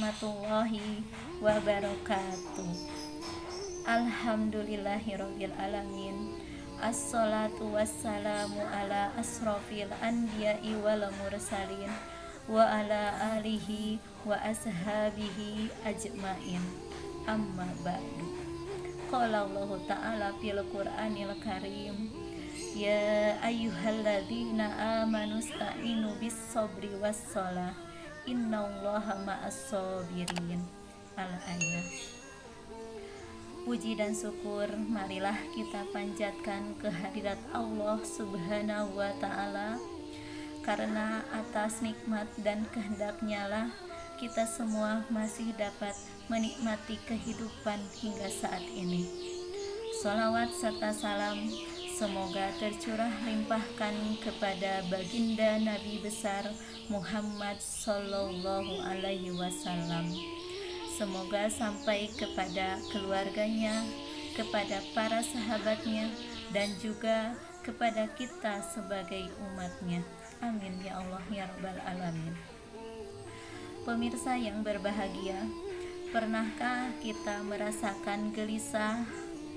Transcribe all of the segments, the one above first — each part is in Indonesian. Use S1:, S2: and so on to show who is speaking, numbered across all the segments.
S1: warahmatullahi wabarakatuh. Alhamdulillahirabbil alamin. Assalatu wassalamu ala asrofil anbiya'i wal mursalin wa ala alihi wa ashabihi ajmain. Amma ba'du. Qala Allah ta'ala fil Qur'anil Karim, ya ayyuhalladzina amanu sta'inu bis sabri was shalah innallaha ma'as sabirin. Al-ayat. Puji dan syukur marilah kita panjatkan kehadirat Allah Subhanahu wa ta'ala, karena atas nikmat dan kehendaknya lah kita semua masih dapat menikmati kehidupan hingga saat ini. Sholawat serta salam semoga tercurah limpahkan kepada baginda Nabi besar Muhammad Sallallahu Alaihi Wasallam. Semoga sampai kepada keluarganya, kepada para sahabatnya, dan juga kepada kita sebagai umatnya. Amin ya Allah ya Rabbal Alamin. Pemirsa yang berbahagia, pernahkah kita merasakan gelisah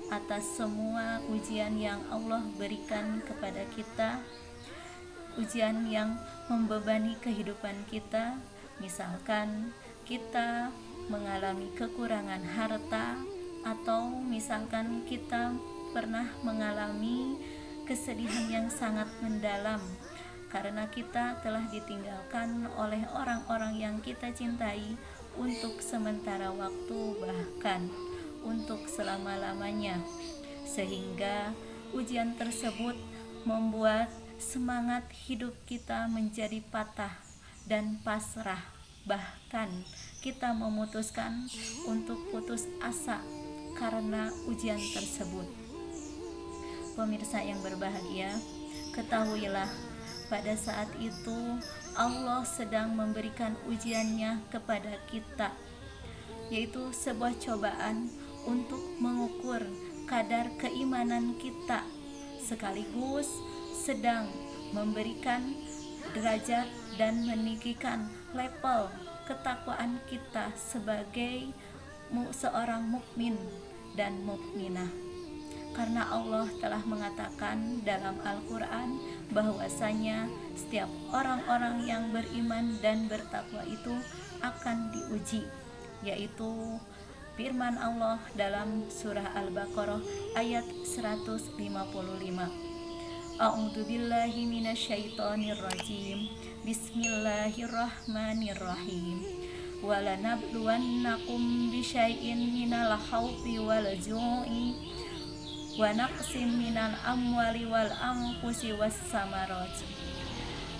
S1: atas semua ujian yang Allah berikan kepada kita? Ujian yang membebani kehidupan kita, misalkan kita mengalami kekurangan harta, atau misalkan kita pernah mengalami kesedihan yang sangat mendalam karena kita telah ditinggalkan oleh orang-orang yang kita cintai untuk sementara waktu, bahkan untuk selama-lamanya, sehingga ujian tersebut membuat semangat hidup kita menjadi patah dan pasrah. Bahkan kita memutuskan untuk putus asa karena ujian tersebut. Pemirsa yang berbahagia, ketahuilah pada saat itu Allah sedang memberikan ujiannya kepada kita, yaitu sebuah cobaan untuk mengukur kadar keimanan kita, sekaligus sedang memberikan derajat dan meninggikan level ketakwaan kita sebagai seorang mukmin dan mukminah. Karena Allah telah mengatakan dalam Al-Quran bahwasanya setiap orang-orang yang beriman dan bertakwa itu akan diuji, yaitu firman Allah dalam surah Al-Baqarah ayat 155. A'udzubillahi minasyaitonirrajim. Bismillahirrahmanirrahim. Walanabluwannakum bisyai'in minal khawfi wal ju'i wa naqsim minal amwali wal anfusi was samarati.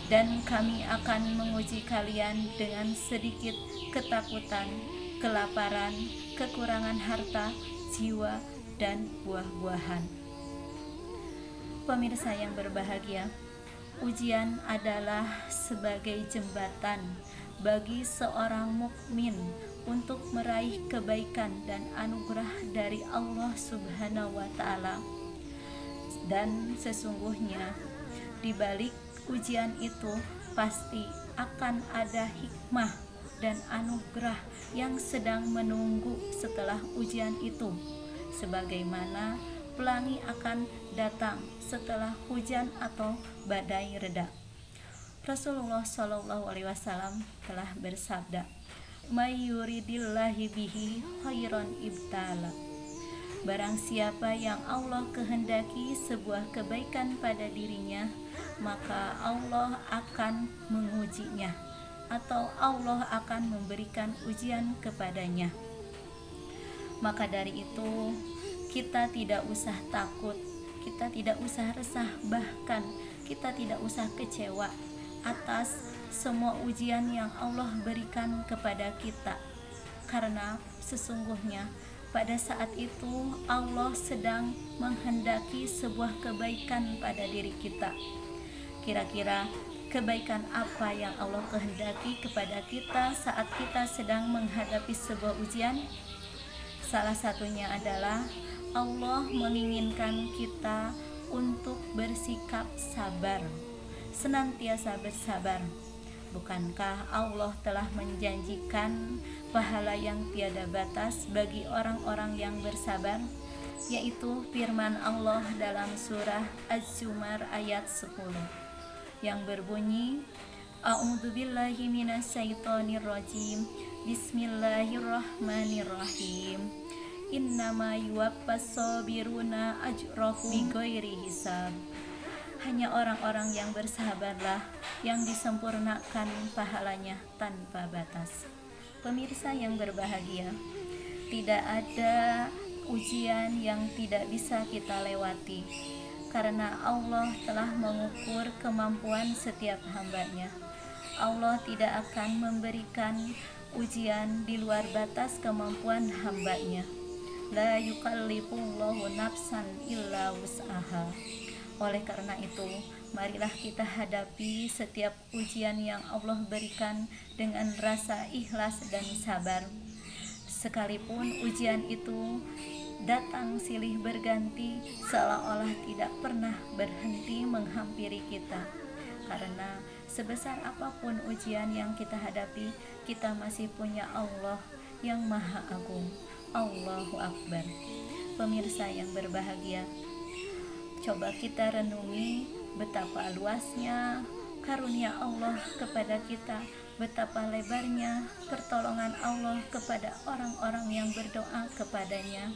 S1: Dan kami akan menguji kalian dengan sedikit ketakutan, kelaparan, kekurangan harta, jiwa, dan buah-buahan. Pemirsa yang berbahagia, ujian adalah sebagai jembatan bagi seorang mukmin untuk meraih kebaikan dan anugerah dari Allah Subhanahu wa ta'ala. Dan sesungguhnya di balik ujian itu pasti akan ada hikmah dan anugerah yang sedang menunggu setelah ujian itu, sebagaimana pelangi akan datang setelah hujan atau badai reda. Rasulullah Shallallahu Alaihi Wasallam telah bersabda, "May yuridillahi bihi khairan ibtala." Barang siapa yang Allah kehendaki sebuah kebaikan pada dirinya, maka Allah akan mengujinya, atau Allah akan memberikan ujian kepadanya. Maka dari itu, kita tidak usah takut, kita tidak usah resah, bahkan kita tidak usah kecewa atas semua ujian yang Allah berikan kepada kita, karena sesungguhnya pada saat itu Allah sedang menghendaki sebuah kebaikan pada diri kita. Kira-kira kebaikan apa yang Allah kehendaki kepada kita saat kita sedang menghadapi sebuah ujian? Salah satunya adalah Allah menginginkan kita untuk bersikap sabar, senantiasa bersabar. Bukankah Allah telah menjanjikan pahala yang tiada batas bagi orang-orang yang bersabar? Yaitu firman Allah dalam surah Az-Zumar ayat 10 yang berbunyi, A'udzubillahi minasyaitonirrajim. Bismillahirrahmanirrahim. Innama yuwaffas sabiruna ajrahum bighairi hisab. Hanya orang-orang yang bersabarlah yang disempurnakan pahalanya tanpa batas. Pemirsa yang berbahagia, tidak ada ujian yang tidak bisa kita lewati, karena Allah telah mengukur kemampuan setiap hamba-Nya. Allah tidak akan memberikan ujian di luar batas kemampuan hamba-Nya. La yukallifullahu nafsan illa wus'aha. Oleh karena itu, marilah kita hadapi setiap ujian yang Allah berikan dengan rasa ikhlas dan sabar. Sekalipun ujian itu datang silih berganti, seolah-olah tidak pernah berhenti menghampiri kita. Karena sebesar apapun ujian yang kita hadapi, kita masih punya Allah yang Maha Agung. Allahu Akbar. Pemirsa yang berbahagia, coba kita renungi betapa luasnya karunia Allah kepada kita, betapa lebarnya pertolongan Allah kepada orang-orang yang berdoa kepadanya.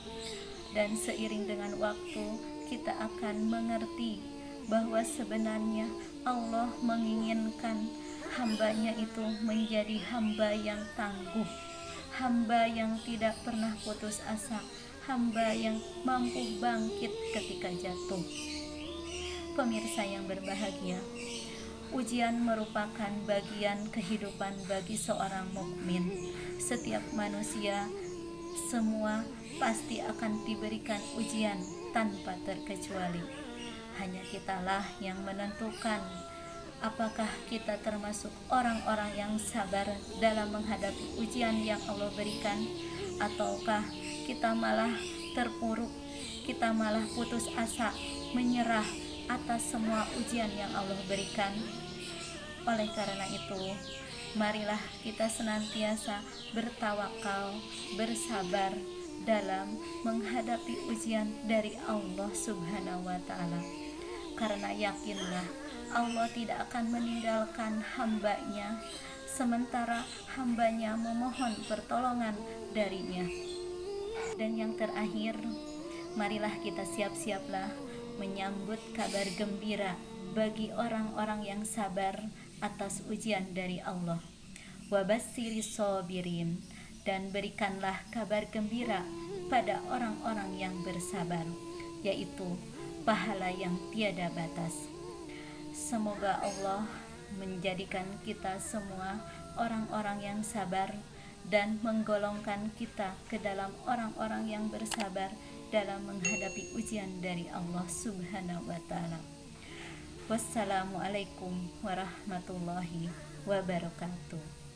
S1: Dan seiring dengan waktu, kita akan mengerti bahwa sebenarnya Allah menginginkan hamba-Nya itu menjadi hamba yang tangguh, hamba yang tidak pernah putus asa, hamba yang mampu bangkit ketika jatuh. Pemirsa yang berbahagia, ujian merupakan bagian kehidupan bagi seorang mukmin. Setiap manusia semua pasti akan diberikan ujian tanpa terkecuali. Hanya kitalah yang menentukan apakah kita termasuk orang-orang yang sabar dalam menghadapi ujian yang Allah berikan, ataukah kita malah terpuruk, kita malah putus asa, menyerah atas semua ujian yang Allah berikan. Oleh karena itu, marilah kita senantiasa bertawakal, bersabar dalam menghadapi ujian dari Allah Subhanahu wa Ta'ala. Karena yakinlah, Allah tidak akan meninggalkan hamba-Nya sementara hamba-Nya memohon pertolongan darinya. Dan yang terakhir, marilah kita siap-siaplah menyambut kabar gembira bagi orang-orang yang sabar atas ujian dari Allah. Wabassiris sabirin, dan berikanlah kabar gembira pada orang-orang yang bersabar, yaitu pahala yang tiada batas. Semoga Allah menjadikan kita semua orang-orang yang sabar dan menggolongkan kita ke dalam orang-orang yang bersabar dalam menghadapi ujian dari Allah Subhanahu wa Ta'ala. Wassalamualaikum warahmatullahi wabarakatuh.